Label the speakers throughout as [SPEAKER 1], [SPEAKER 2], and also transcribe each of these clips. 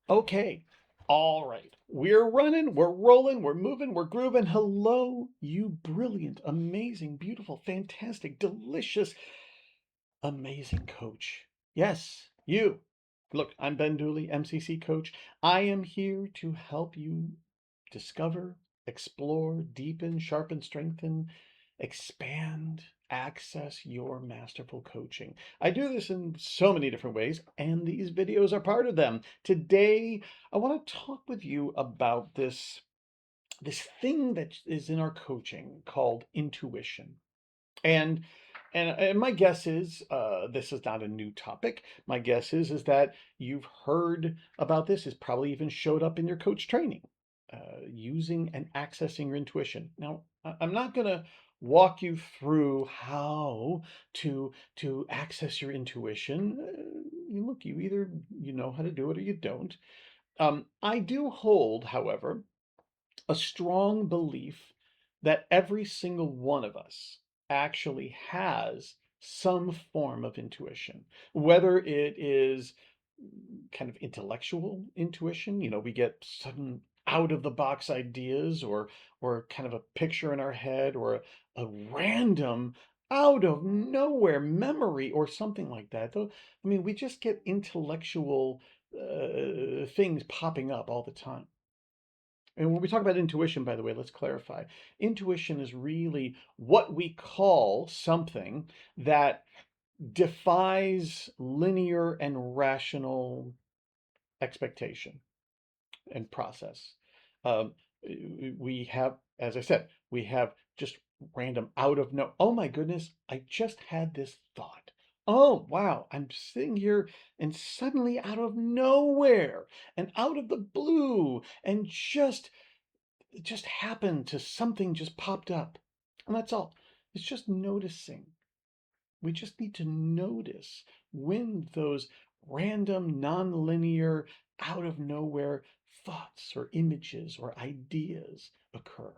[SPEAKER 1] Okay. All right. We're running, we're rolling, we're moving, we're grooving. Hello, you brilliant, amazing, beautiful, fantastic, delicious, amazing coach. Yes, you. Look, I'm Ben Dooley, MCC coach. I am here to help you discover, explore, deepen, sharpen, strengthen, expand, access your masterful coaching. I do this in so many different ways, and these videos are part of them. Today, I want to talk with you about this thing that is in our coaching called intuition. And and my guess is this is not a new topic. My guess is that you've heard about this. It's probably even showed up in your coach training, using and accessing your intuition. Now, I'm not going to walk you through how to access your intuition. Look, you either you know how to do it or you don't. I do hold, however, a strong belief that every single one of us actually has some form of intuition, whether it is kind of intellectual intuition, we get sudden out of the box ideas or kind of a picture in our head or a random out of nowhere memory or something like that. Though, I mean, we just get intellectual things popping up all the time. And when we talk about intuition, by the way, let's clarify. Intuition is really what we call something that defies linear and rational expectation and process. Um, we have, as I said, we have just random out of no. Oh my goodness, I just had this thought. Oh wow, I'm sitting here and suddenly out of nowhere and out of the blue and just it just happened to something just popped up. And that's all. It's just noticing. We just need to notice when those random, nonlinear, out of nowhere thoughts or images or ideas occur.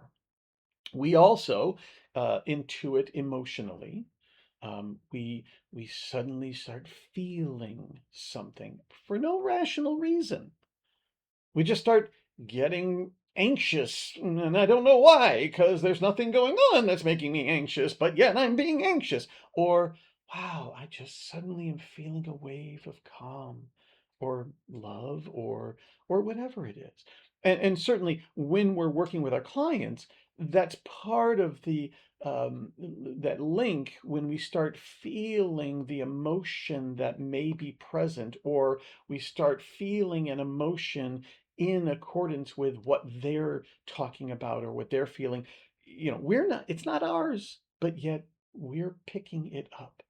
[SPEAKER 1] We also intuit emotionally. We suddenly start feeling something for no rational reason. We just start getting anxious, and I don't know why, because there's nothing going on that's making me anxious, but yet I'm being anxious. Or, wow, I just suddenly am feeling a wave of calm or love or whatever it is. And certainly when we're working with our clients, that's part of the that link when we start feeling the emotion that may be present, or we start feeling an emotion in accordance with what they're talking about or what they're feeling. We're not, it's not ours, but yet we're picking it up.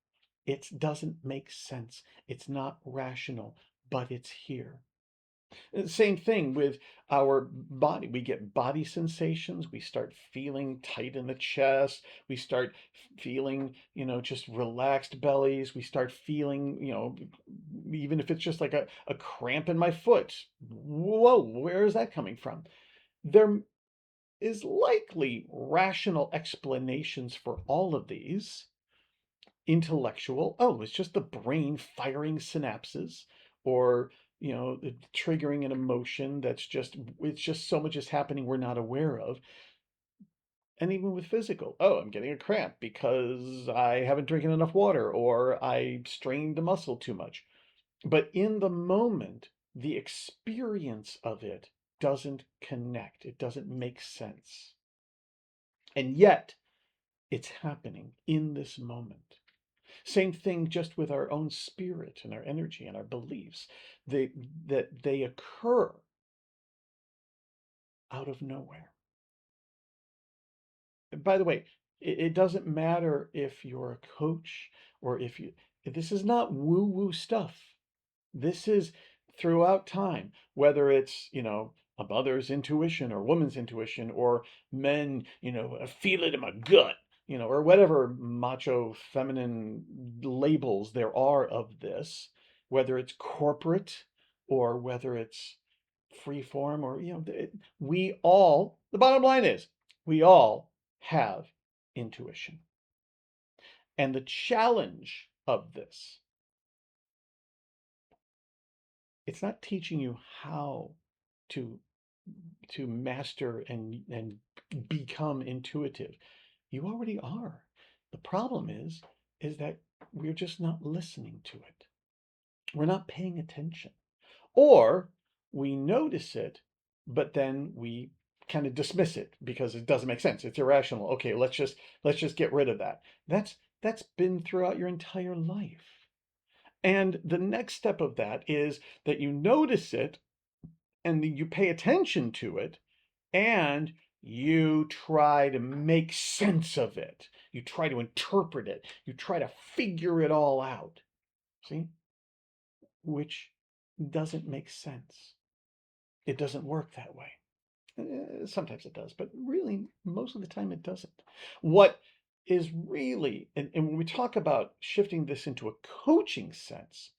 [SPEAKER 1] It doesn't make sense. It's not rational, but it's here. Same thing with our body. We get body sensations. We start feeling tight in the chest. We start feeling, just relaxed bellies. We start feeling, even if it's just like a cramp in my foot. Whoa, where is that coming from? There is likely rational explanations for all of these. Intellectual, oh, it's just the brain firing synapses, or triggering an emotion that's just it's just so much is happening we're not aware of. And even with physical, oh, I'm getting a cramp because I haven't drinking enough water or I strained the muscle too much. But in the moment, the experience of it doesn't connect, it doesn't make sense, and yet it's happening in this moment. Same thing just with our own spirit and our energy and our beliefs. That they occur out of nowhere. By the way, it doesn't matter if you're a coach or if you, this is not woo-woo stuff. This is throughout time, whether it's, a mother's intuition or woman's intuition or men, I feel it in my gut, or whatever macho feminine labels there are of this, whether it's corporate or whether it's free form or, we all, the bottom line is we all have intuition. And the challenge of this It's not teaching you how to master and become intuitive. You already are. The problem is that we're just not listening to it. We're not paying attention. Or we notice it, but then we kind of dismiss it because it doesn't make sense. It's irrational. Okay, let's just get rid of that. That's been throughout your entire life. And the next step of that is that you notice it and you pay attention to it and you try to make sense of it. You try to interpret it. You try to figure it all out. See? Which doesn't make sense. It doesn't work that way. Sometimes it does, but really, most of the time it doesn't. What is really, and when we talk about shifting this into a coaching sense,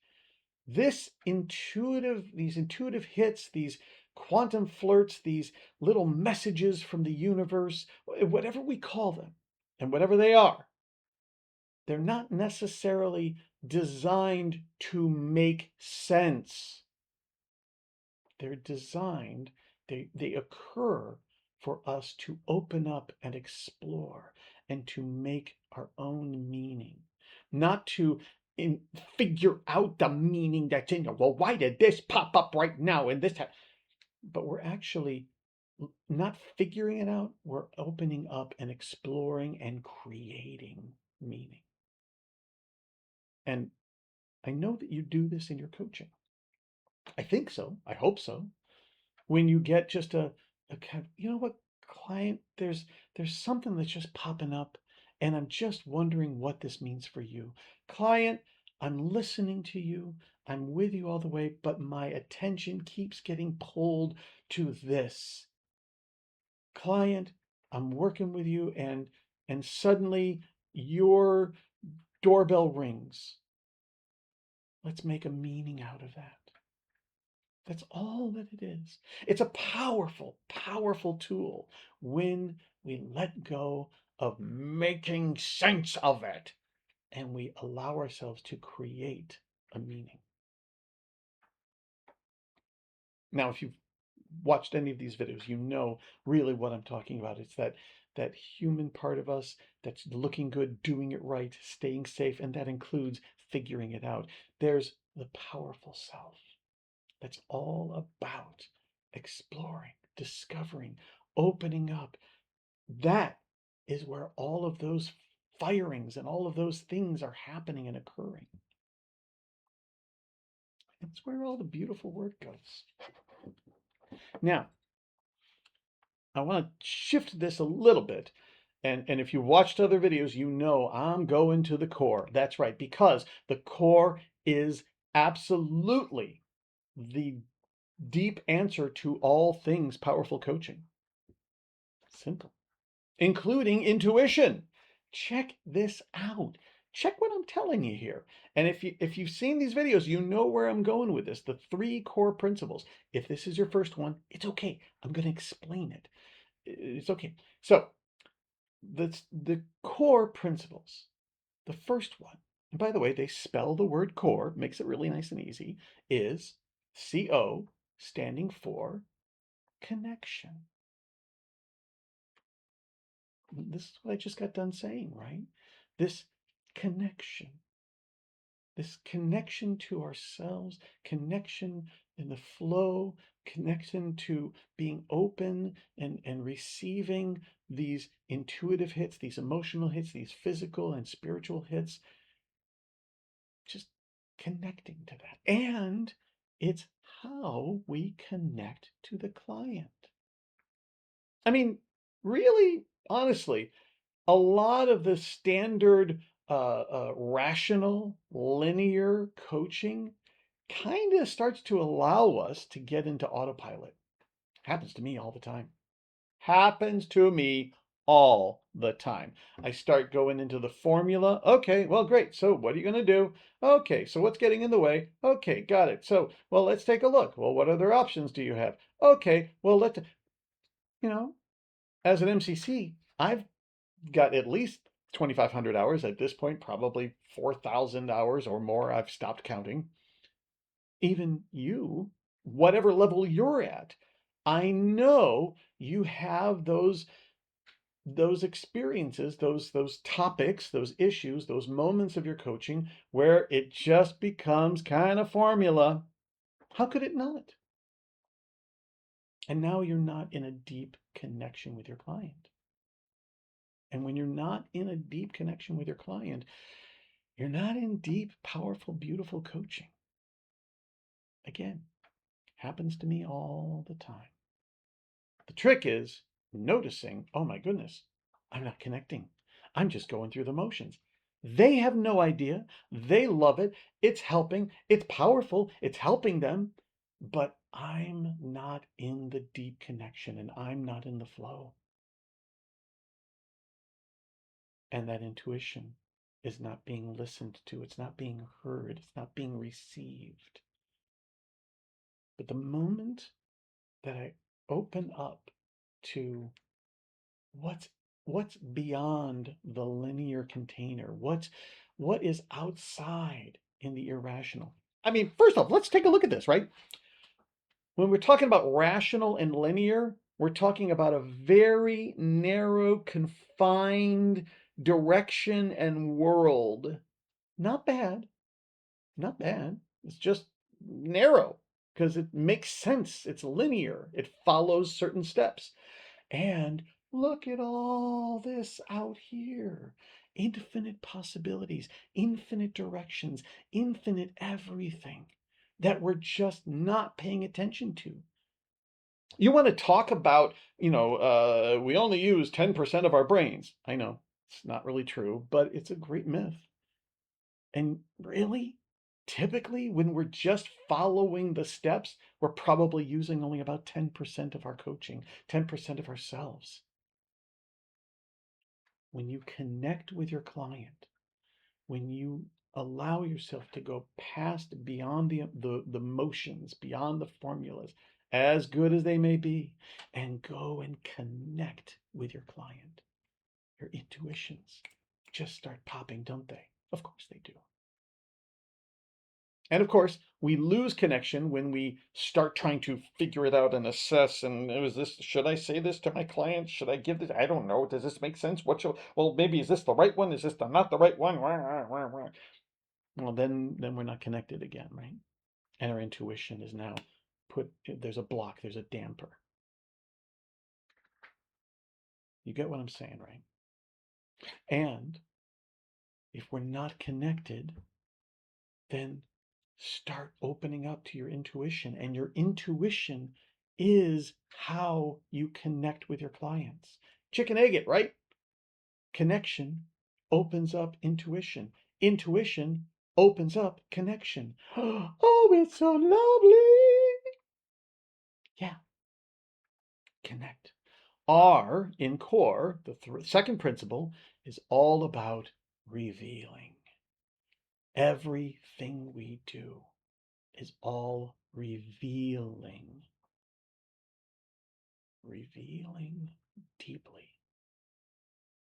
[SPEAKER 1] these intuitive hits, these quantum flirts, these little messages from the universe, whatever we call them, and whatever they are, they're not necessarily designed to make sense. They're designed, they occur for us to open up and explore and to make our own meaning, not to figure out the meaning that's in there. Well, why did this pop up right now and this? But we're actually not figuring it out. We're opening up and exploring and creating meaning. And I know that you do this in your coaching. I think so. I hope so. When you get just a kind of, you know what, client, there's something that's just popping up, and I'm just wondering what this means for you. Client, I'm listening to you. I'm with you all the way, but my attention keeps getting pulled to this. Client, I'm working with you, and suddenly your doorbell rings. Let's make a meaning out of that. That's all that it is. It's a powerful, powerful tool when we let go of making sense of it and we allow ourselves to create a meaning. Now, if you've watched any of these videos, you know really what I'm talking about. It's that human part of us that's looking good, doing it right, staying safe, and that includes figuring it out. There's the powerful self. That's all about exploring, discovering, opening up. That is where all of those firings and all of those things are happening and occurring. That's where all the beautiful work goes. Now, I want to shift this a little bit. And if you watched other videos, you know I'm going to the core. That's right, because the core is absolutely the deep answer to all things powerful coaching. Simple. Including intuition. Check this out. Check what I'm telling you here. And if you've seen these videos, you know where I'm going with this. The 3 core principles. If this is your first one, it's okay. I'm going to explain it. It's okay. So, the core principles. The first one, and by the way, they spell the word core, makes it really nice and easy, is CO, standing for connection. This is what I just got done saying, right? This connection, this connection to ourselves, connection in the flow, connection to being open and receiving these intuitive hits, these emotional hits, these physical and spiritual hits, just connecting to that. And it's how we connect to the client. I mean, really, honestly, a lot of the standard rational linear coaching kind of starts to allow us to get into autopilot. Happens to me all the time. Happens to me all the time. I start going into the formula. Okay, well, great. So what are you going to do? Okay, so what's getting in the way? Okay, got it. So, well, let's take a look. Well, what other options do you have? Okay, well, you know, as an MCC, I've got at least 2,500 hours at this point, probably 4,000 hours or more. I've stopped counting. even you, whatever level you're at, I know you have those experiences, those topics, those issues, those moments of your coaching where it just becomes kind of formula. How could it not? And now you're not in a deep connection with your client. And when you're not in a deep connection with your client, you're not in deep, powerful, beautiful coaching. Again, happens to me all the time. The trick is noticing, oh my goodness, I'm not connecting. I'm just going through the motions. They have no idea. They love it. It's helping. It's powerful. It's helping them. But I'm not in the deep connection and I'm not in the flow. And that intuition is not being listened to. It's not being heard. It's not being received. But the moment that I open up to what's what's beyond the linear container, what is outside in the irrational. I mean, first off, let's take a look at this, right? When we're talking about rational and linear, we're talking about a very narrow, confined direction and world. Not bad, not bad. It's just narrow because it makes sense. It's linear. It follows certain steps. And look at all this out here. Infinite possibilities, infinite directions, infinite everything that we're just not paying attention to. You want to talk about, we only use 10% of our brains. I know it's not really true, but it's a great myth. And really, typically, when we're just following the steps, we're probably using only about 10% of our coaching, 10% of ourselves. When you connect with your client, when you allow yourself to go past beyond the motions, beyond the formulas, as good as they may be, and go and connect with your client, your intuitions just start popping, don't they? Of course they do. And of course, we lose connection when we start trying to figure it out and assess. And should I say this to my client? Should I give this? I don't know. Does this make sense? Well, maybe is this the right one? Is this not the right one? Well, then we're not connected again, right? And our intuition is now there's a block, there's a damper. You get what I'm saying, right? And if we're not connected, then start opening up to your intuition. And your intuition is how you connect with your clients. Chicken egg it, right? Connection opens up intuition. Intuition opens up connection. Oh, it's so lovely. Yeah, connect. R in core, the second principle, is all about revealing. Everything we do is all revealing. Revealing deeply.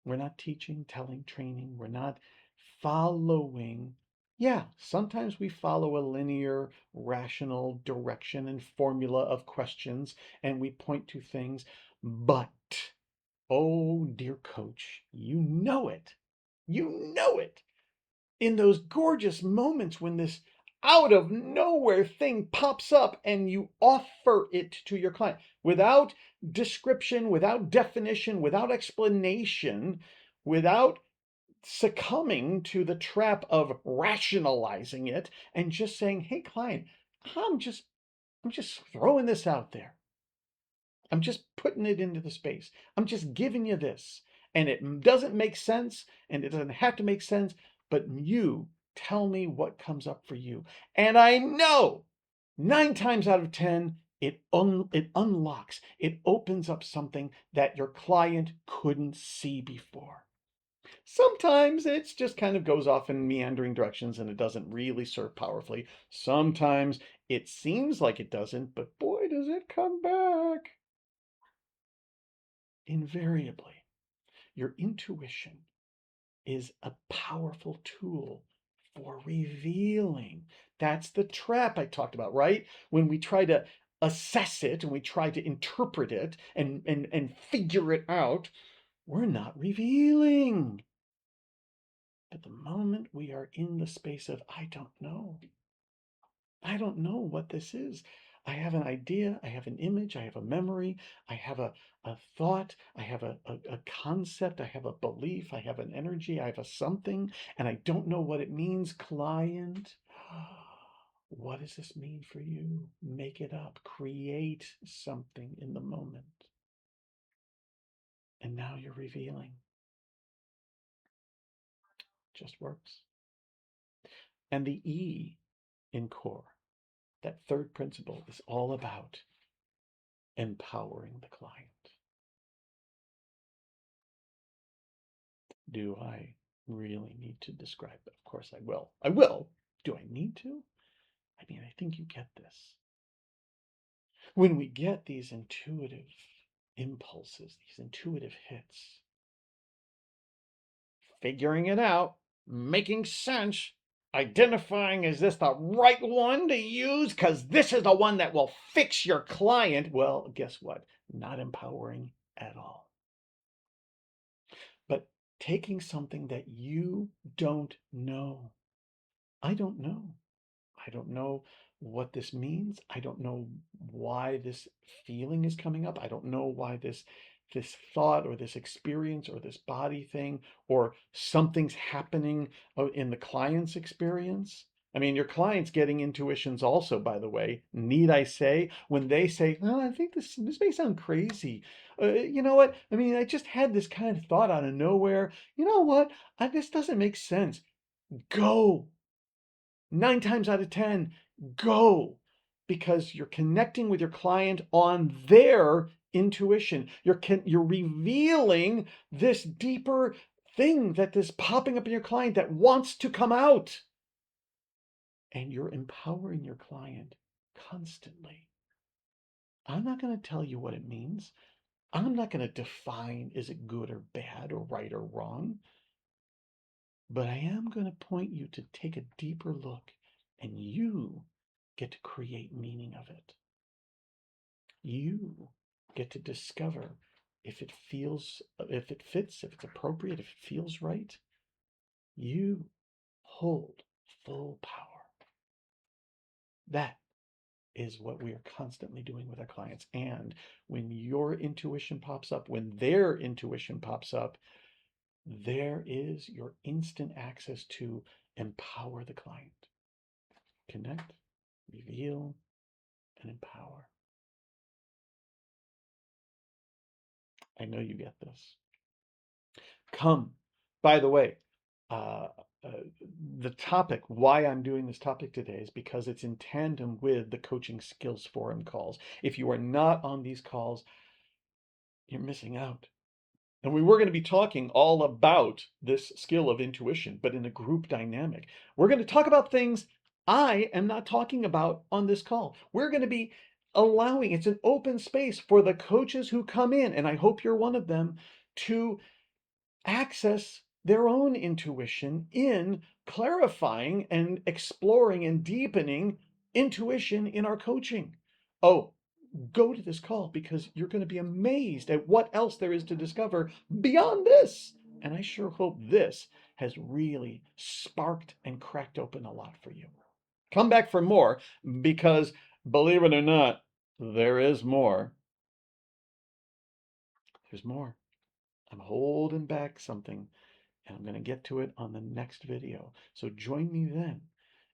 [SPEAKER 1] We're not teaching, telling, training. We're not following. Yeah, sometimes we follow a linear, rational direction and formula of questions and we point to things. But, oh, dear coach, you know it. You know it. In those gorgeous moments when this out of nowhere thing pops up and you offer it to your client without description, without definition, without explanation, without succumbing to the trap of rationalizing it and just saying, "Hey client, I'm just I'm just throwing this out there. I'm just putting it into the space. I'm just giving you this. And it doesn't make sense and it doesn't have to make sense, but you tell me what comes up for you." And I know 9 times out of 10, it unlocks, it opens up something that your client couldn't see before. Sometimes it just kind of goes off in meandering directions and it doesn't really serve powerfully. Sometimes it seems like it doesn't, but boy, does it come back. Invariably, your intuition is a powerful tool for revealing. That's the trap I talked about, right? When we try to assess it and we try to interpret it and figure it out, we're not revealing. But the moment we are in the space of, I don't know what this is. I have an idea, I have an image, I have a memory, I have a thought, I have a concept, I have a belief, I have an energy, I have a something, and I don't know what it means, client. What does this mean for you? Make it up. Create something in the moment. And now you're revealing. Just works. And the E in core, that third principle, is all about empowering the client. Do I really need to describe it? Of course I will. I will. Do I need to? I mean, I think you get this. When we get these intuitive impulses, these intuitive hits, figuring it out, making sense, identifying, is this the right one to use? Because this is the one that will fix your client. Well, guess what? Not empowering at all. But taking something that you don't know. I don't know. I don't know what this means. I don't know why this feeling is coming up. I don't know why this thought or this experience or this body thing or something's happening in the client's experience. I mean, your client's getting intuitions also, by the way. Need I say, when they say, "Oh, I think this may sound crazy. You know what? I mean, I just had this kind of thought out of nowhere. You know what? This doesn't make sense." Go. 9 times out of 10, go, because you're connecting with your client on their intuition. You're revealing this deeper thing that is popping up in your client that wants to come out. And you're empowering your client constantly. I'm not going to tell you what it means. I'm not going to define, is it good or bad or right or wrong? But I am going to point you to take a deeper look, and you get to create meaning of it. You get to discover if it feels, if it fits, if it's appropriate, if it feels right. You hold full power. That is what we are constantly doing with our clients. And when your intuition pops up, when their intuition pops up, there is your instant access to empower the client. Connect, reveal, and empower. I know you get this. Come. By the way, uh, the topic, why I'm doing this topic today, is because it's in tandem with the Coaching Skills Forum calls. If you are not on these calls, you're missing out. And we were going to be talking all about this skill of intuition, but in a group dynamic. We're going to talk about things I am not talking about on this call. We're going to be allowing, it's an open space for the coaches who come in, and I hope you're one of them, to access their own intuition in clarifying and exploring and deepening intuition in our coaching. Oh, go to this call because you're going to be amazed at what else there is to discover beyond this. And I sure hope this has really sparked and cracked open a lot for you. Come back for more because, believe it or not, there is more. There's more. I'm holding back something, and I'm going to get to it on the next video. So join me then.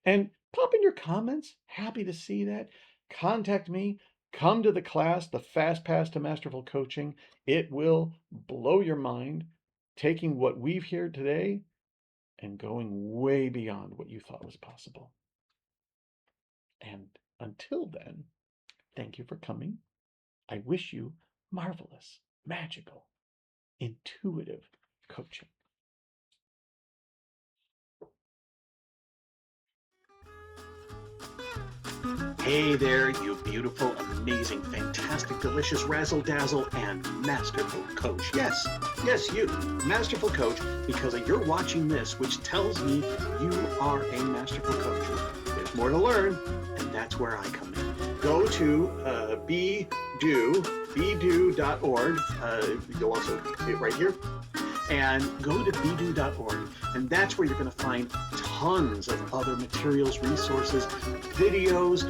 [SPEAKER 1] And pop in your comments. Happy to see that. Contact me. Come to the class, the Fast Pass to Masterful Coaching. It will blow your mind, taking what we've heard today and going way beyond what you thought was possible. And until then, thank you for coming. I wish you marvelous, magical, intuitive coaching. Hey there, you beautiful, amazing, fantastic, delicious, razzle-dazzle, and masterful coach. Yes, you, masterful coach, because you're watching this, which tells me you are a masterful coach. there's more to learn, and that's where I come in. Go to bedo.org. You'll also see it right here. And go to bedo.org, and that's where you're going to find tons of other materials, resources, videos,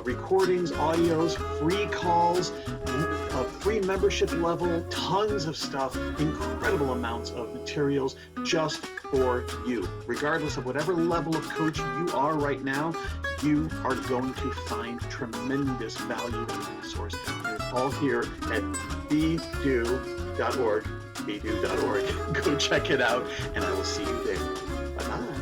[SPEAKER 1] recordings, audios, free calls, a free membership level, tons of stuff, incredible amounts of materials just for you. Regardless of whatever level of coach you are right now, you are going to find tremendous value and resource. And it's all here at bedo.org. bedo.org. Go check it out, and I will see you there. Bye-bye.